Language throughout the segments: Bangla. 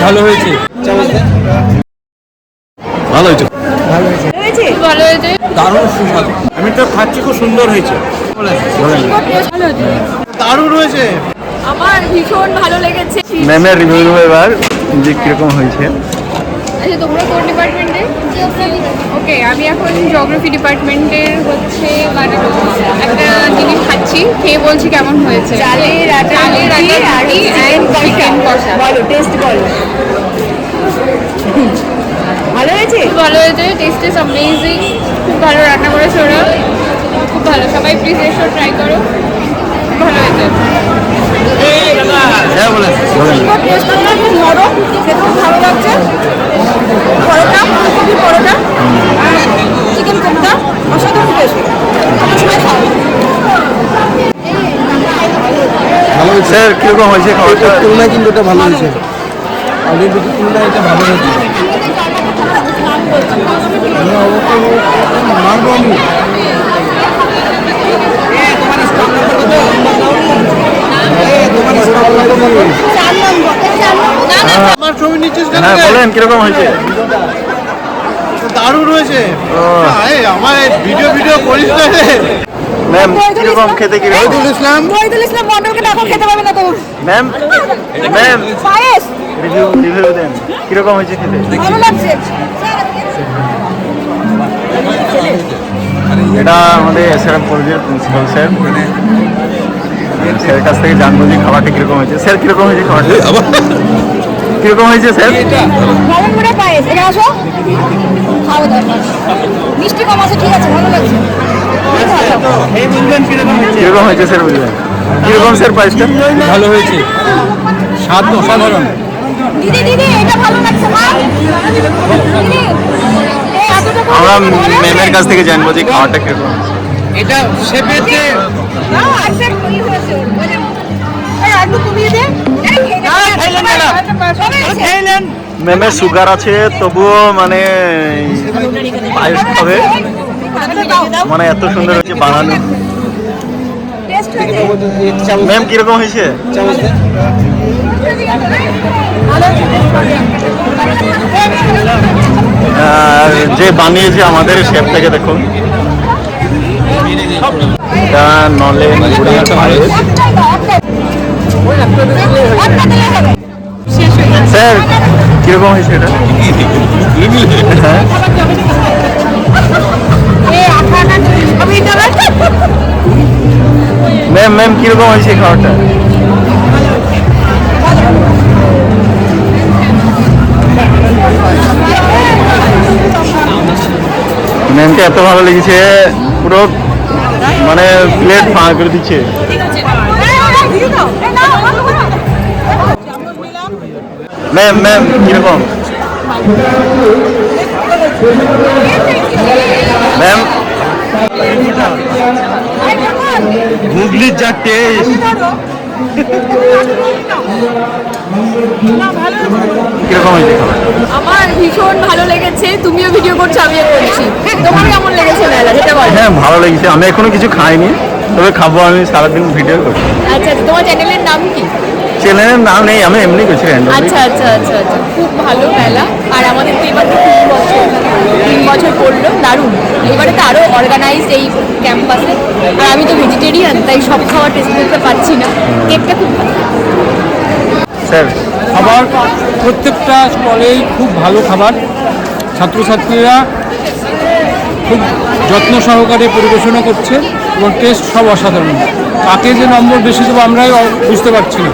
ভালো হয়েছে। ভালো হয়েছে, ভালো হয়েছে, দারুণ সুস্বাদু। আমি তো খাচ্ছি, খুব সুন্দর হয়েছে, দারুণ হয়েছে। আমার ভীষণ ভালো লেগেছে। ম্যামের রিভিউ এবার যে কিরকম হয়েছে। আচ্ছা, তোমরা কোন ডিপার্টমেন্টে? ওকে, আমি এখন জিওগ্রাফি ডিপার্টমেন্টের হচ্ছে মানে একটা জিনিস খাচ্ছি, খেয়ে বলছি কেমন হয়েছে। চালের আটা রুটি and চিকেন কষা। বলো টেস্ট বলো। ভালো হয়েছে, ভালো হয়েছে, টেস্ট ইজ অ্যামেজিং। খুব ভালো রান্না করেছে ওরা, খুব ভালো। সবাই প্লিজ এসো, ট্রাই করো, খুব ভালো হয়েছে। হ্যাঁ বলেন বলেন। খুব নরম, খেতেও ভালো লাগছে। পরোটা, ফুলকপি পরোটা, চিকেন কোপ্তা, অসাধারণ টেস্ট। ভালো হয়েছে স্যার, কিরকম হয়েছে খাবারটা? তুলনায় কিন্তু এটা ভালো হয়েছে, আগের দুটো তুলনায় এটা ভালো হয়েছে। মারবো আমি। আমার ছবি নিচ্ছিস কেন? হ্যাঁ বলেন কিরকম হয়েছে? দারুণ হয়েছে। আমার ভিডিও করিস না রে। ম্যাম কিরকম খেতে কিরকম? মহিদুল ইসলাম মন্ডলকে ডাকো, খেতে পাবে না তো। ম্যাম ম্যাম পায়েস রিভিউ দেন, কিরকম হয়েছে খেতে? ভালো লাগছে। এটা আমাদের এসআরএফ কলেজের প্রিন্সিপাল স্যার, স্যারের কাছ থেকে জানবো যে খাবারটা কিরকম হয়েছে। স্যার কিরকম হয়েছে খাবারটা? কিরকম হয়েছে স্যার? গরম করে পায়েস, এটা আসো, খাও দাও। মিষ্টি কম আছে, ঠিক আছে, ভালো লাগছে। কিরকম হয়েছে স্যার বুঝলেন? কিরকম স্যার পায়েসটা? ভালো হয়েছে, স্বাদ অসাধারণ। দিদি দিদি, এটা ভালো লাগছে মা। দিদি, এই এতটা আমরা ম্যামের কাছ থেকে জানবো যে খাবারটা কিরকম। এটা শেফেতে না আচ্ছা কি হয়েছে মানে এই আলু কমিয়ে দে। খাইলেন। ম্যামের সুগার আছে, তবুও মানে পায়েস হবে, মানে এত সুন্দর হয়েছে বানানো। ম্যাম কিরকম হয়েছে? আর যে বানিয়েছে আমাদের শেফ থেকে দেখুন, এটা নলে গুড়িয়া পায়েস। স্যার কিরকম হয়েছে এটা? হ্যাঁ ম্যাম কিরকম হয়েছে খাবারটা? ম্যামকে এত ভালো লেগেছে, পুরো মানে প্লেট ফাঁকা করে দিচ্ছে। ম্যাম কিরকম? ম্যাম হুগলির যা টেস্ট। কিরকম হয়েছে খাবার? আমার ভীষণ ভালো লেগেছে। তুমিও ভিডিও করছো, আমিও করছি। তোমার কেমন লেগেছে মেলা, সেটা বলো। হ্যাঁ ভালো লেগেছে, আমি এখনো কিছু খাইনি, তবে খাবো। আমি সারাদিন ভিডিও করছি। আচ্ছা, তোমার চ্যানেলের নাম কি? চ্যানেলের নাম নেই, আমি এমনি করছি। আচ্ছা আচ্ছা আচ্ছা আচ্ছা, খুব ভালো মেলা। আর আমাদের তো এবার তো 3 বছর পড়লো, দারুণ। এবারে তো আরও অর্গানাইজড এই ক্যাম্পাসে। আর আমি তো ভেজিটেরিয়ান, তাই সব খাবার টেস্ট করতে পারছি না। কেকটা খুব ভালো। স্যার খাবার প্রত্যেকটা স্টলেই খুব ভালো খাবার, ছাত্রছাত্রীরা খুব যত্ন সহকারে পরিবেশনা করছে এবং টেস্ট সব অসাধারণ। কাকে যে নম্বর বেশি দেবো আমরাই বুঝতে পারছি না।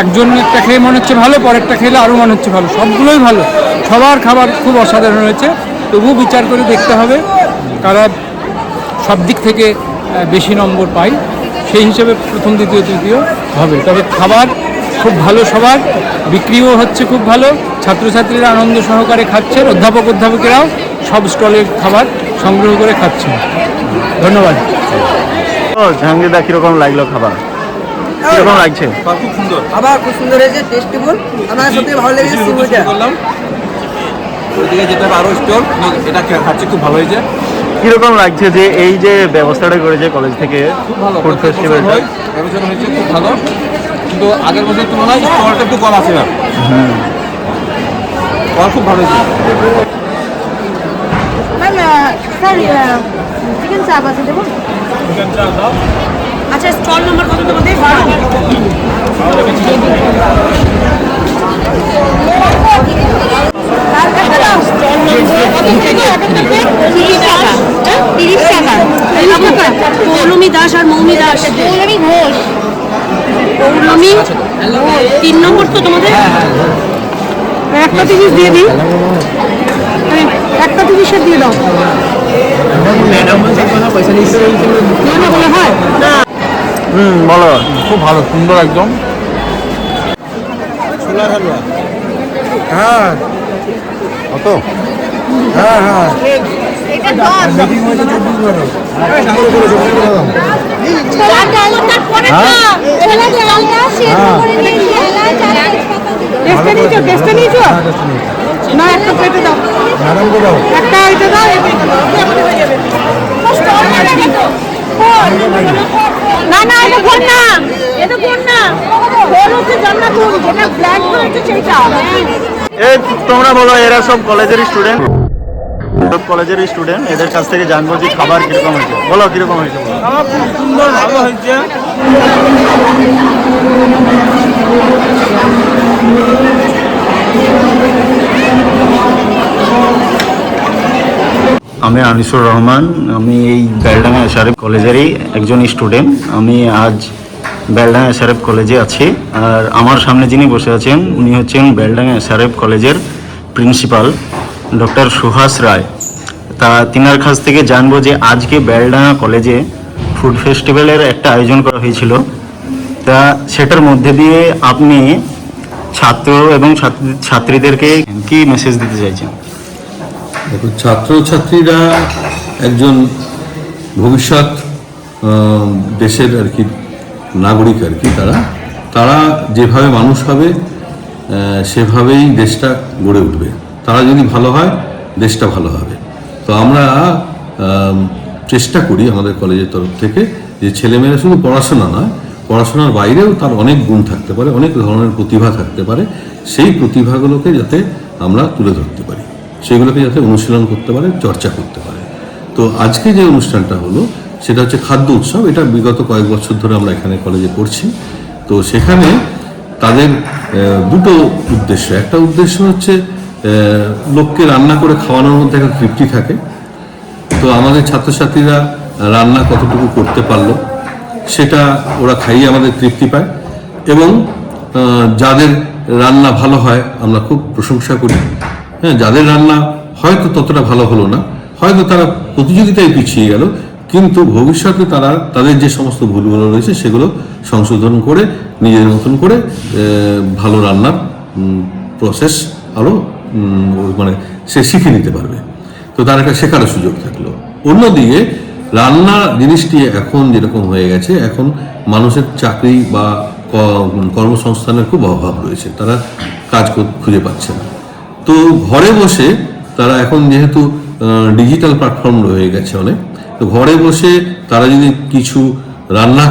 একজন একটা খেয়ে মনে হচ্ছে ভালো, পরেরটা খেলে আরও মনে হচ্ছে ভালো। সবগুলোই ভালো, সবার খাবার খুব অসাধারণ হয়েছে। তবুও বিচার করে দেখতে হবে কারা সব দিক থেকে বেশি নম্বর পায়, সেই হিসেবে প্রথম দ্বিতীয় তৃতীয় হবে। তবে খাবার খুব ভালো, সবার বিক্রিও হচ্ছে খুব ভালো, ছাত্রছাত্রীরা আনন্দ সহকারে খাচ্ছেন, অধ্যাপকেরাও সব স্টলের খাবার সংগ্রহ করে খাচ্ছেন। ধন্যবাদ। জাহাঙ্গীরদা কিরকম লাগলো খাবার? কিরকম লাগছে? খুব সুন্দর খাবার, খুব সুন্দর হয়েছে, টেস্টিফুল। আমার সত্যি ভালো লেগেছে। সিমুইটা করলাম, ওইদিকে যেতে হবে আরও স্টল, এটা খাচ্ছে খুব ভালো হয়েছে। কিরকম লাগছে যে এই যে ব্যবস্থাটা করেছে কলেজ থেকে খুব ভালো, ফুড ফেস্টিভ্যালটা? ব্যবস্থা হয়েছে খুব ভালো, কিন্তু আগের বছর তুলনায় স্টলটা একটু কম আছে না। আমার খুব ভালো হয়েছে। ম্যাম স্যার চিকেন চাপ আছে দেবো? আচ্ছা স্টল নাম্বার কত তোমাদের? পৌলমী দাস আর মৌমি দাস। পৌলমী ঘোষ। পৌলমী 3 নম্বর তো তোমাদের? একটা 30 দিয়ে দিই, একটা 30 দিয়ে দাও। হয় না বলো। খুব ভালো, সুন্দর একদম। হ্যাঁ কত? হ্যাঁ হ্যাঁ না একটা প্লেটে দাও, একটা এটা দাও, না না এটা কোন না, এটা কোন না, কোন হচ্ছে জান্নাতুল, যেটা ব্ল্যাক হচ্ছে সেটা। এই তোমরা বলো, এরা সব কলেজের স্টুডেন্ট, কলেজের স্টুডেন্ট, এদের কাছ থেকে জানবো যে খাবার কিরকম হয়েছে। বলো কিরকম হয়েছে? খাবার খুব সুন্দর, ভালো হয়েছে। আমি আনিসুর রহমান, আমি এই বেলডাঙ্গা এসআরএফ কলেজেরই একজন স্টুডেন্ট। আমি আজ বেলডাঙ্গা এসআরএফ কলেজে আছি, আর আমার সামনে যিনি বসে আছেন উনি হচ্ছেন বেলডাঙ্গা এসআরএফ কলেজের প্রিন্সিপাল ডক্টর সুহাস রায়। তা তিনার কাছ থেকে জানবো যে আজকে বেলডাঙ্গা কলেজে ফুড ফেস্টিভ্যালের একটা আয়োজন করা হয়েছিল, তা সেটার মধ্যে দিয়ে আপনি ছাত্র এবং ছাত্রীদেরকে কি মেসেজ দিতে চাইছেন? দেখুন, ছাত্রছাত্রীরা একজন ভবিষ্যৎ দেশের আর কি নাগরিক আর কি। তারা যেভাবে মানুষ হবে সেভাবেই দেশটা গড়ে উঠবে। তারা যদি ভালো হয় দেশটা ভালো হবে। তো আমরা চেষ্টা করি আমাদের কলেজের তরফ থেকে যে ছেলেমেয়েরা শুধু পড়াশোনা নয়, পড়াশোনার বাইরেও তার অনেক গুণ থাকতে পারে, অনেক ধরনের প্রতিভা থাকতে পারে। সেই প্রতিভাগুলোকে যাতে আমরা তুলে ধরতে পারি, সেগুলোকে যাতে অনুশীলন করতে পারে, চর্চা করতে পারে। তো আজকে যে অনুষ্ঠানটা হলো সেটা হচ্ছে খাদ্য উৎসব। এটা বিগত কয়েক বছর ধরে আমরা এখানে কলেজে করছি। তো সেখানে তাদের দুটো উদ্দেশ্য। একটা উদ্দেশ্য হচ্ছে লোককে রান্না করে খাওয়ানোর মধ্যে একটা তৃপ্তি থাকে। তো আমাদের ছাত্রছাত্রীরা রান্না কতটুকু করতে পারলো সেটা ওরা খাইয়ে আমাদের তৃপ্তি পায়, এবং যাদের রান্না ভালো হয় আমরা খুব প্রশংসা করি। হ্যাঁ, যাদের রান্না হয়তো ততটা ভালো হলো না, হয়তো তারা প্রতিযোগিতায় পিছিয়ে গেল, কিন্তু ভবিষ্যতে তারা তাদের যে সমস্ত ভুলগুলো রয়েছে সেগুলো সংশোধন করে নিজের মতন করে ভালো রান্নার প্রসেস আরও মানে সে শিখে নিতে পারবে। তো তার একটা শেখারও সুযোগ থাকলো। অন্যদিকে রান্না জিনিসটি এখন যেরকম হয়ে গেছে, এখন মানুষের চাকরি বা কর্মসংস্থানের খুব অভাব রয়েছে, তারা কাজ খুঁজে পাচ্ছে না। তো ঘরে বসে তারা এখন যেহেতু ডিজিটাল প্ল্যাটফর্ম রয়ে গেছে অনেক, তো ঘরে বসে তারা যদি কিছু রান্না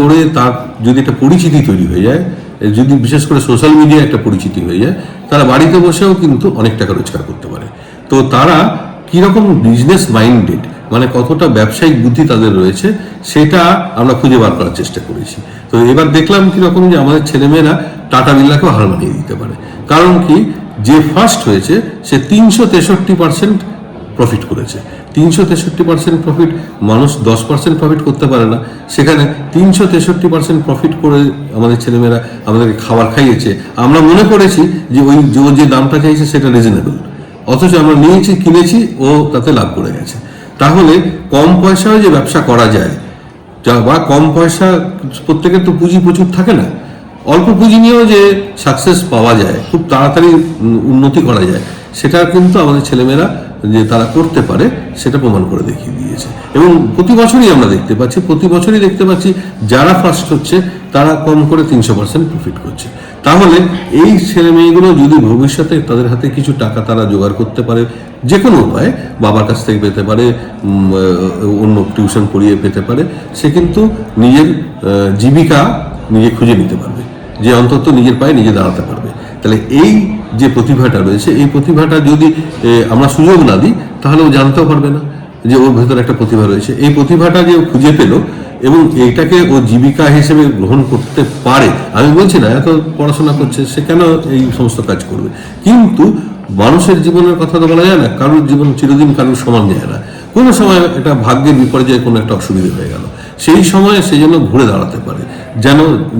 করে তার যদি একটা পরিচিতি তৈরি হয়ে যায়, যদি বিশেষ করে সোশ্যাল মিডিয়ায় একটা পরিচিতি হয়ে যায়, তারা বাড়িতে বসেও কিন্তু অনেক টাকা রোজগার করতে পারে। তো তারা কীরকম বিজনেস মাইন্ডেড, মানে কতটা ব্যবসায়িক বুদ্ধি তাদের রয়েছে, সেটা আমরা খুঁজে বার করার চেষ্টা করেছি। তো এবার দেখলাম কীরকম যে আমাদের ছেলেমেয়েরা টাটা বিড়লাকেও হার মানিয়ে দিতে পারে। কারণ কি, যে ফার্স্ট হয়েছে সে 363% প্রফিট করেছে। 363% প্রফিট, মানুষ 10% প্রফিট করতে পারে না, সেখানে 363% প্রফিট করে আমাদের ছেলেমেয়েরা আমাদেরকে খাবার খাইয়েছে। আমরা মনে করেছি যে ওই যে দামটা চাইছে সেটা রিজনেবল, অথচ আমরা নিয়েছি, কিনেছি, ও তাতে লাভ করে গেছে। তাহলে কম পয়সায় যে ব্যবসা করা যায়, বা কম পয়সা, প্রত্যেকের তো পুঁজি প্রচুর থাকে না, অল্প পুঁজি নিয়েও যে সাকসেস পাওয়া যায়, খুব তাড়াতাড়ি উন্নতি করা যায়, সেটা কিন্তু আমাদের ছেলেমেয়েরা যে তারা করতে পারে সেটা প্রমাণ করে দেখিয়ে দিয়েছে। এবং প্রতি বছরই আমরা দেখতে পাচ্ছি যারা ফার্স্ট হচ্ছে তারা কম করে 300% প্রফিট করছে। তাহলে এই ছেলেমেয়েগুলো যদি ভবিষ্যতে তাদের হাতে কিছু টাকা তারা জোগাড় করতে পারে, যে কোনো উপায়ে, বাবার কাছ থেকে পেতে পারে, অন্য টিউশন পড়িয়ে পেতে পারে, সে কিন্তু নিজের জীবিকা নিজে খুঁজে নিতে পারবে, যে অন্তত নিজের পায়ে নিজে দাঁড়াতে পারবে। তাহলে এই যে প্রতিভাটা রয়েছে, এই প্রতিভাটা যদি আমরা সুযোগ না দিই তাহলে ও জানতেও পারবে না যে ওর ভেতরে একটা প্রতিভা রয়েছে। এই প্রতিভাটা যে ও খুঁজে পেল এবং এটাকে ও জীবিকা হিসেবে গ্রহণ করতে পারে, আমি বলছি না এত পড়াশোনা করছে সে কেন এই সমস্ত কাজ করবে, কিন্তু মানুষের জীবনের কথা তো বলা যায় না, কারোর জীবন চিরদিন কারোর সমান যায় না, কোনো সময় এটা ভাগ্যের বিপর্যয়ে কোনো একটা অসুবিধা হয়ে গেল, সেই সময় সে যেন ঘুরে দাঁড়াতে পারে, যেন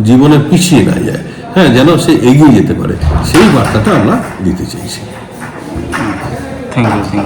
জীবনে পিছিয়ে না যায়, হ্যাঁ, যেন সে এগিয়ে যেতে পারে, সেই বার্তাটা আমরা দিতে চাইছি। Thank you.